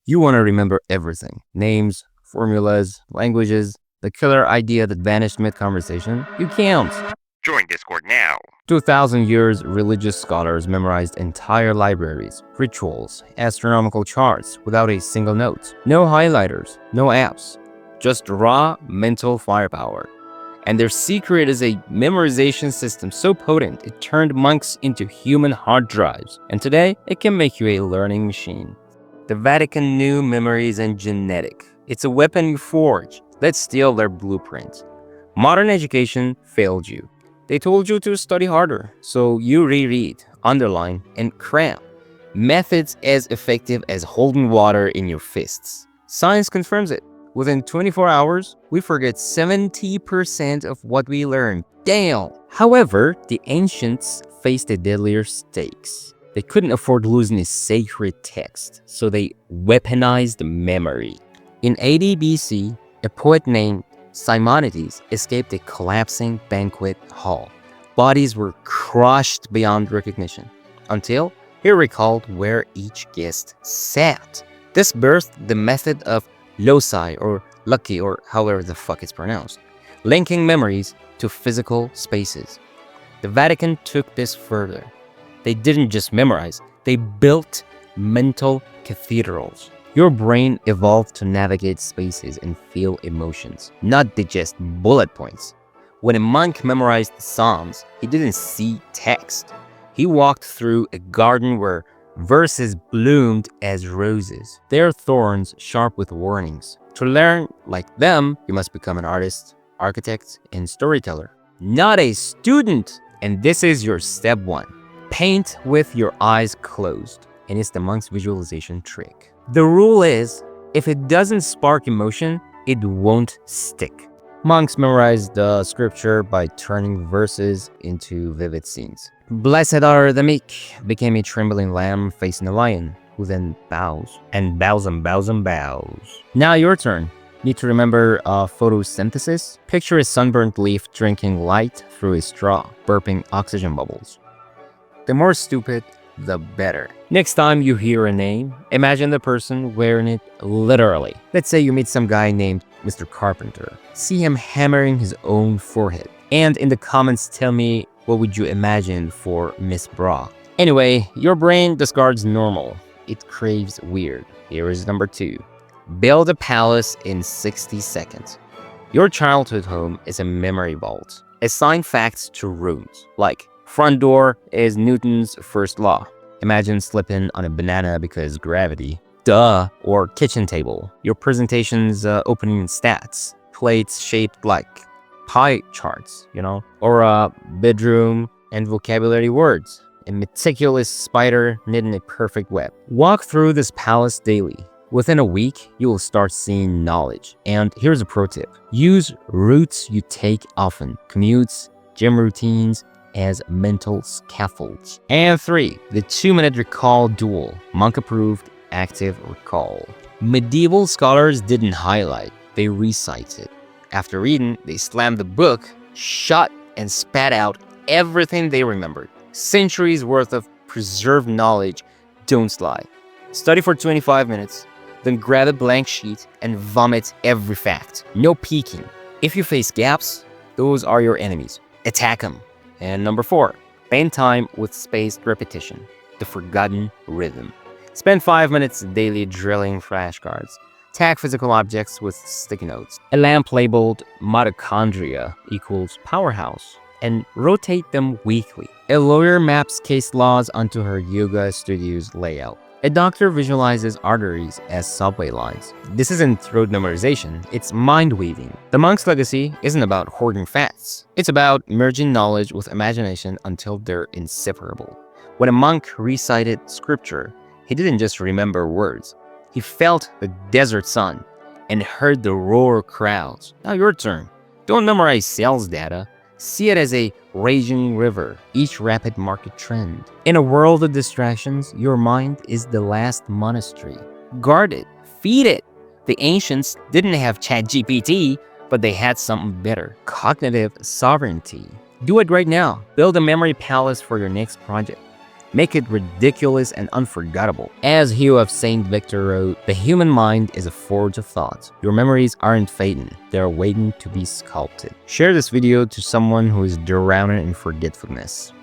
You want to remember everything: names, formulas, languages, the killer idea that vanished mid conversation. You can't. Join Discord now. 2,000 years, religious scholars memorized entire libraries, rituals, astronomical charts without a single note. No highlighters, no apps, just raw mental firepower. And their secret is a memorization system so potent it turned monks into human hard drives. And today, it can make you a learning machine. The Vatican knew memory isn't genetic. It's a weapon you forge. Let's steal their blueprint. Modern education failed you. They told you to study harder, so you reread, underline, and cram. Methods as effective as holding water in your fists. Science confirms it. Within 24 hours, we forget 70% of what we learned. Damn! However, the ancients faced a deadlier stakes. They couldn't afford losing a sacred text, so they weaponized memory. In 80 BC, a poet named Simonides escaped a collapsing banquet hall. Bodies were crushed beyond recognition, until he recalled where each guest sat. This birthed the method of loci or loci or however the fuck it's pronounced, linking memories to physical spaces. The Vatican took this further. They didn't just memorize, they built mental cathedrals. Your brain evolved to navigate spaces and feel emotions, not digest bullet points. When a monk memorized the Psalms, he didn't see text. He walked through a garden where verses bloomed as roses, their thorns sharp with warnings. To learn like them, you must become an artist, architect, and storyteller, not a student. And this is your step one. Paint with your eyes closed, and it's the monk's visualization trick. The rule is, if it doesn't spark emotion, it won't stick. Monks memorized the scripture by turning verses into vivid scenes. Blessed are the meek became a trembling lamb facing a lion, who then bows and bows and bows and bows. Now your turn. Need to remember photosynthesis? Picture a sunburnt leaf drinking light through a straw, burping oxygen bubbles. The more stupid, the better. Next time you hear a name, imagine the person wearing it literally. Let's say you meet some guy named Mr. Carpenter. See him hammering his own forehead. And in the comments tell me, what would you imagine for Miss Bra? Anyway, your brain discards normal. It craves weird. Here is number 2. Build a palace in 60 seconds. Your childhood home is a memory vault. Assign facts to rooms, like front door is Newton's first law. Imagine slipping on a banana because gravity. Duh. Or kitchen table. Your presentation's opening stats. Plates shaped like pie charts, Or a bedroom and vocabulary words. A meticulous spider knitting a perfect web. Walk through this palace daily. Within a week, you will start seeing knowledge. And here's a pro tip. Use routes you take often. Commutes, gym routines, as mental scaffolds. And 3, the 2-minute recall duel. Monk-approved active recall. Medieval scholars didn't highlight, they recited. After reading, they slammed the book shut and spat out everything they remembered. Centuries worth of preserved knowledge don't slide. Study for 25 minutes, then grab a blank sheet and vomit every fact. No peeking. If you face gaps, those are your enemies. Attack them. And number 4, spend time with spaced repetition, the forgotten rhythm. Spend 5 minutes daily drilling flashcards. Tag physical objects with sticky notes. A lamp labeled mitochondria equals powerhouse, and rotate them weekly. A lawyer maps case laws onto her yoga studio's layout. A doctor visualizes arteries as subway lines. This isn't rote memorization, it's mind-weaving. The monk's legacy isn't about hoarding facts. It's about merging knowledge with imagination until they're inseparable. When a monk recited scripture, he didn't just remember words. He felt the desert sun and heard the roar crowds. Now your turn. Don't memorize sales data. See it as a raging river, each rapid market trend. In a world of distractions, your mind is the last monastery. Guard it, feed it. The ancients didn't have ChatGPT, but they had something better: cognitive sovereignty. Do it right now. Build a memory palace for your next project. Make it ridiculous and unforgettable. As Hugh of St. Victor wrote, the human mind is a forge of thought. Your memories aren't fading, they're waiting to be sculpted. Share this video to someone who is drowning in forgetfulness.